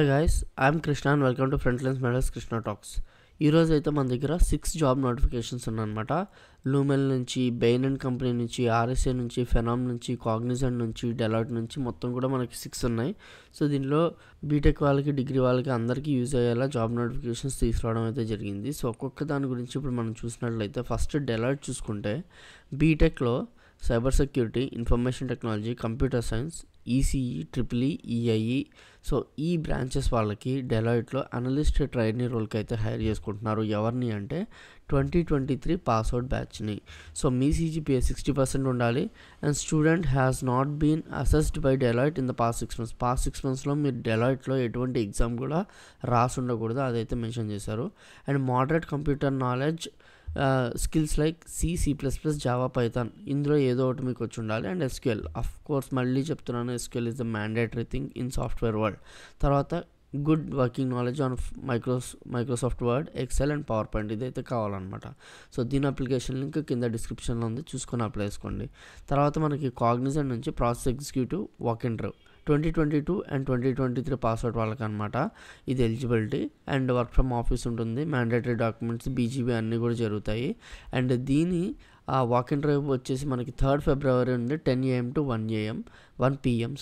Hi guys, I'm Krishna and welcome to Frontlines medals Krishna talks. ఈరోజు అయితే మన దగ్గర 6 జాబ్ నోటిఫికేషన్స్ ఉన్నాయన్నమాట. లూమెల్ నుంచి, బెయిన్ అండ్ కంపెనీ నుంచి, ఆర్ఎస్ఏ నుంచి, ఫెనామ్ నుంచి, కాగ్నిజెంట్ నుంచి, డెలాయిట్ నుంచి మొత్తం కూడా మనకి 6 ఉన్నాయి. సో దీనిలో బీటెక్ వాళ్ళకి, డిగ్రీ వాళ్ళకి అందరికీ యూజ్ అయ్యేలా జాబ్ నోటిఫికేషన్స్ తీసుకురావడం అయితే జరిగింది. సో ఒక్కొక్క దాని గురించి ఇప్పుడు మనం చూసినట్లయితే ఫస్ట్ డెలాయిట్ చూసుకుంటే బీటెక్లో cyber security, information technology, computer science, ECE, triple EIE, so ఈ బ్రాంచెస్ వాళ్ళకి డెలాయిట్లో అనలిస్ట్ ట్రైనీ రోల్కి అయితే హైర్ చేసుకుంటున్నారు. ఎవరిని అంటే 2023 పాస్అవుట్ బ్యాచ్ని. సో మీ CGPA 60% ఉండాలి and student has not been assessed by Deloitte in the past 6 months. Past 6 monthsలో మీరు డెలాయిట్లో ఎటువంటి ఎగ్జామ్ కూడా రాసి ఉండకూడదు, అదైతే మెన్షన్ చేశారు. And moderate computer knowledge, skills like C++, Java, Python, ఇందులో ఏదో ఒకటి మీకు వచ్చి ఉండాలి. అండ్ SQL, అఫ్ కోర్స్ మళ్ళీ చెప్తున్నాను, SQL is the mandatory thing in software world. తర్వాత good working knowledge on Microsoft Word, Excel and PowerPoint, ఇదైతే కావాలన్నమాట. సో దీని అప్లికేషన్ లింక్ కింద డిస్క్రిప్షన్లో ఉంది, చూసుకొని అప్లై చేసుకోండి. తర్వాత మనకి కాగ్నిజెంట్ నుంచి process executive walk interview 2022 and 2023 pass out వాళ్ళకి అనమాట. ఇది eligibility and work from office ఉంటుంది. మ్యాండేటరీ డాక్యుమెంట్స్, BGB అన్నీ కూడా జరుగుతాయి. అండ్ దీని వాక్ ఇంటర్వ్యూ వచ్చేసి మనకి 3rd February ఉంది, 10 AM to 1 PM.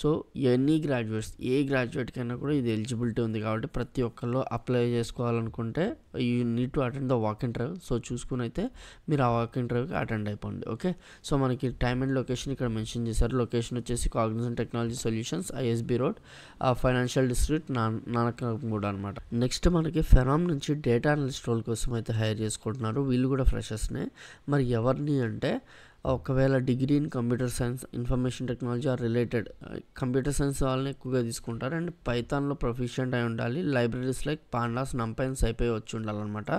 So any graduates, ఏ గ్రాడ్యుయేట్కైనా కూడా ఇది ఎలిజిబిలిటీ ఉంది కాబట్టి ప్రతి ఒక్కళ్ళు అప్లై చేసుకోవాలనుకుంటే you need to attend the walk interview. So చూసుకుని అయితే మీరు ఆ వాక్ ఇంటర్వ్యూకి అటెండ్ అయిపోండి. ఓకే, సో మనకి టైమ్ అండ్ లొకేషన్ ఇక్కడ మెన్షన్ చేశారు. లొకేషన్ వచ్చేసి Cognizant technology solutions, ISB road, financial district, Nanakramguda అనమాట. నెక్స్ట్ మనకి ఫెనామ్ నుంచి డేటా అనలిస్ట్ రోల్ కోసం అయితే హైర్ చేసుకుంటున్నారు. వీళ్ళు కూడా ఫ్రెషర్స్నే. మరి ఎవరిని అంటే ఒకవేళ degree in computer science, information technology are related, computer science వాళ్ళని ఎక్కువగా తీసుకుంటారు. అండ్ పైథాన్లో ప్రొఫిషియంట్ అయి ఉండాలి. లైబ్రరీస్ లైక్ పాండాస్, నంపై సైపై వచ్చి ఉండాలన్నమాట.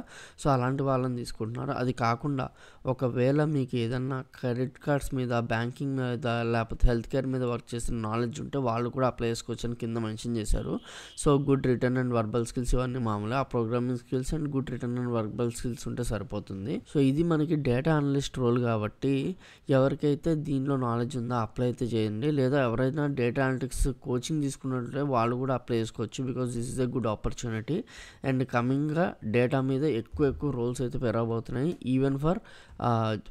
సో అలాంటి వాళ్ళని తీసుకుంటున్నారు. అది కాకుండా ఒకవేళ మీకు ఏదన్నా క్రెడిట్ కార్డ్స్ మీద, బ్యాంకింగ్ మీద, లేకపోతే హెల్త్ కేర్ మీద వర్క్ చేసిన నాలెడ్జ్ ఉంటే వాళ్ళు కూడా అప్లై చేసుకోవచ్చు అని కింద మెన్షన్ చేశారు. So good return and verbal skills ఇవన్నీ మామూలుగా, ఆ programming skills and good return and verbal skills ఉంటే సరిపోతుంది. సో ఇది మనకి డేటా అనలిస్ట్ రోల్ కాబట్టి ఎవరికైతే దీనిలో నాలెడ్జ్ ఉందో అప్లై అయితే చేయండి. లేదా ఎవరైనా డేటా అనలిటిక్స్ కోచింగ్ తీసుకున్నట్లయితే వాళ్ళు కూడా అప్లై చేసుకోవచ్చు, because this is a good opportunity. And కమింగ్గా డేటా మీద ఎక్కువ రోల్స్ అయితే పెరగబోతున్నాయి, ఈవెన్ ఫర్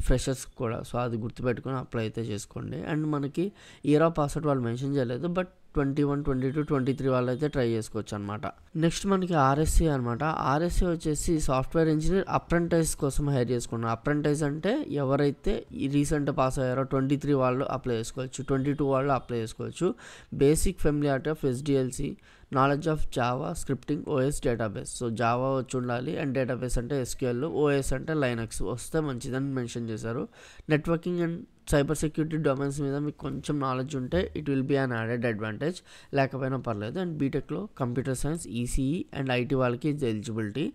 ఫ్రెషర్స్ కూడా. సో అది గుర్తుపెట్టుకొని అప్లై అయితే చేసుకోండి. అండ్ మనకి ఇయర్ ఆఫ్ పాస్అవుట్ వాళ్ళు మెన్షన్ చేయలేదు, బట్ 21, 22, 23 వాళ్ళు అయితే ట్రై చేసుకోవచ్చు అనమాట. నెక్స్ట్ మనకి RSA అనమాట. RSA వచ్చేసి సాఫ్ట్వేర్ ఇంజనీర్ అప్రెంటైజ్ కోసం హైర్ చేసుకున్నారు. అప్రెంటైజ్ అంటే ఎవరైతే ఈ రీసెంట్ పాస్ అయ్యారో 23 వాళ్ళు అప్లై చేసుకోవచ్చు, 22 వాళ్ళు అప్లై చేసుకోవచ్చు. Basic familiarity of SDLC, knowledge of Java, scripting, OS, database. So Java వచ్చి ఉండాలి అండ్ డేటాబేస్ అంటే SQL, OS అంటే లైనక్స్ వస్తే మంచిదని మెన్షన్ చేశారు. Networking and cyber security domains మీద మీకు కొంచెం నాలెడ్జ్ ఉంటే it will be an added advantage, లేకపోయినా పర్లేదు. అండ్ బీటెక్లో computer science, ECE and IT వాళ్ళకి ఇది ఎలిజిబిలిటీ.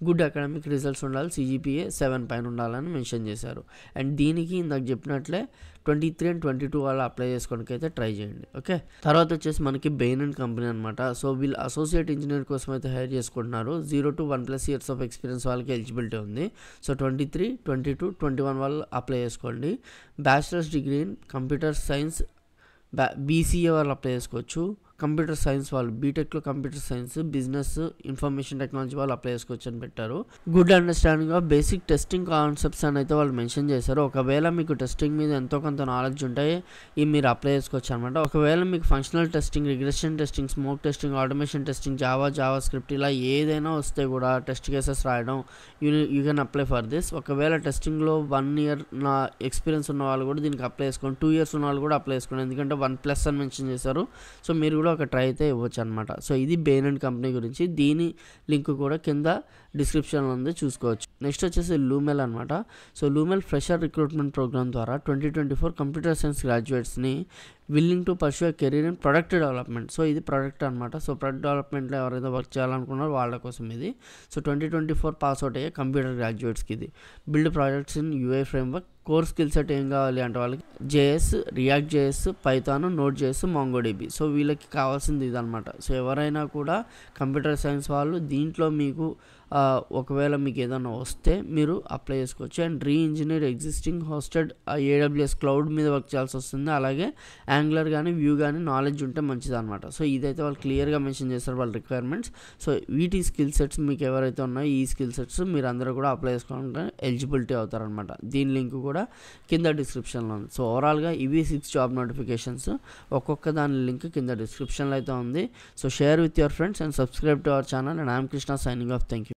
గుడ్ అకాడమిక్ రిజల్ట్స్ ఉండాలి, CGPA 7 పైన ఉండాలని మెన్షన్ చేశారు. అండ్ దీనికి ఇందాక చెప్పినట్లే 23 అండ్ 22 వాళ్ళు అప్లై చేసుకోవడానికి అయితే ట్రై చేయండి. ఓకే, తర్వాత వచ్చేసి మనకి బెయిన్ అండ్ కంపెనీ అనమాట. సో వీళ్ళు అసోసియేట్ ఇంజనీర్ కోసం అయితే హైర్ చేసుకుంటున్నారు. 0 to 1+ years ఆఫ్ ఎక్స్పీరియన్స్ వాళ్ళకి ఎలిజిబిలిటీ ఉంది. సో 23, 22, 21 వాళ్ళు అప్లై చేసుకోండి. Bachelors degree in computer science, BCA వాళ్ళు అప్లై చేసుకోవచ్చు. కంప్యూటర్ సైన్స్ వాళ్ళు, బీటెక్లో computer science, business, information technology వాళ్ళు అప్లై చేసుకోవచ్చు అని పెట్టారు. Good understanding of basic testing concepts అని అయితే వాళ్ళు మెన్షన్ చేశారు. ఒకవేళ మీకు టెస్టింగ్ మీద ఎంతో కొంత నాలెడ్జ్ ఉంటాయి, ఇవి మీరు అప్లై చేసుకోవచ్చు అనమాట. ఒకవేళ మీకు functional testing, regression testing, smoke testing, automation testing, Java script ఇలా ఏదైనా వస్తే కూడా టెస్ట్ కేసెస్ రాయడం, you can apply for this. ఒకవేళ టెస్టింగ్లో 1 year నా ఎక్స్పీరియన్స్ ఉన్న వాళ్ళు కూడా దీనికి అప్లై చేసుకోండి. 2 years ఉన్న వాళ్ళు కూడా అప్లై చేసుకోండి, ఎందుకంటే 1+ అని మెన్షన్ చేశారు. సో మీరు కూడా ఒక ట్రై అయితే ఇవ్వచ్చు అనమాట. సో ఇది బెయిన్ అండ్ కంపెనీ గురించి. దీని లింక్ కూడా కింద డిస్క్రిప్షన్లో ఉంది, చూసుకోవచ్చు. నెక్స్ట్ వచ్చేసి లూమెల్ అనమాట. So Lumel fresher recruitment program ద్వారా 2024 కంప్యూటర్ సైన్స్ గ్రాడ్యుయేట్స్ని willing to pursue career in product development. So ఇది ప్రొడక్ట్ అనమాట. సో ప్రొడక్ట్ డెవలప్మెంట్లో ఎవరైతే వర్క్ చేయాలనుకున్నారో వాళ్ళ కోసం ఇది. సో 2024 పాస్అవుట్ అయ్యే కంప్యూటర్ గ్రాడ్యుయేట్స్కి ఇది. Build projects in UI framework. Core skill set ఏం కావాలి అంటే వాళ్ళకి JS, React JS, Python, Node.js, MongoDB. So వీళ్ళకి కావాల్సింది ఇది అనమాట. సో ఎవరైనా కూడా కంప్యూటర్ సైన్స్ వాళ్ళు దీంట్లో మీకు ఒకవేళ మీకు ఏదైనా వస్తే మీరు అప్లై చేసుకోవచ్చు. And engineer existing hosted AWS cloud మీద వర్క్ చేయాల్సి వస్తుంది. అలాగే యాంగులర్ కానీ వ్యూ కానీ నాలెడ్జ్ ఉంటే మంచిది అనమాట. సో ఇదైతే వాళ్ళు క్లియర్గా మెన్షన్ చేస్తారు వాళ్ళ రిక్వైర్మెంట్స్. సో వీటి స్కిల్ సెట్స్ మీకు ఎవరైతే ఉన్నాయో ఈ స్కిల్ సెట్స్ మీరు అందరూ కూడా అప్లై చేసుకోవాలంటే ఎలిజిబిలిటీ అవుతారనమాట. దీని లింక్ కూడా కింద డిస్క్రిప్షన్లో ఉంది. సో ఓవరాల్గా ఇవి 6 జాబ్ నోటిఫికేషన్స్. ఒక్కొక్క దాని లింక్ కింద డిస్క్రిప్షన్లో అయితే ఉంది. So share with your friends and subscribe to our channel. And I'm Krishna signing off. Thank you.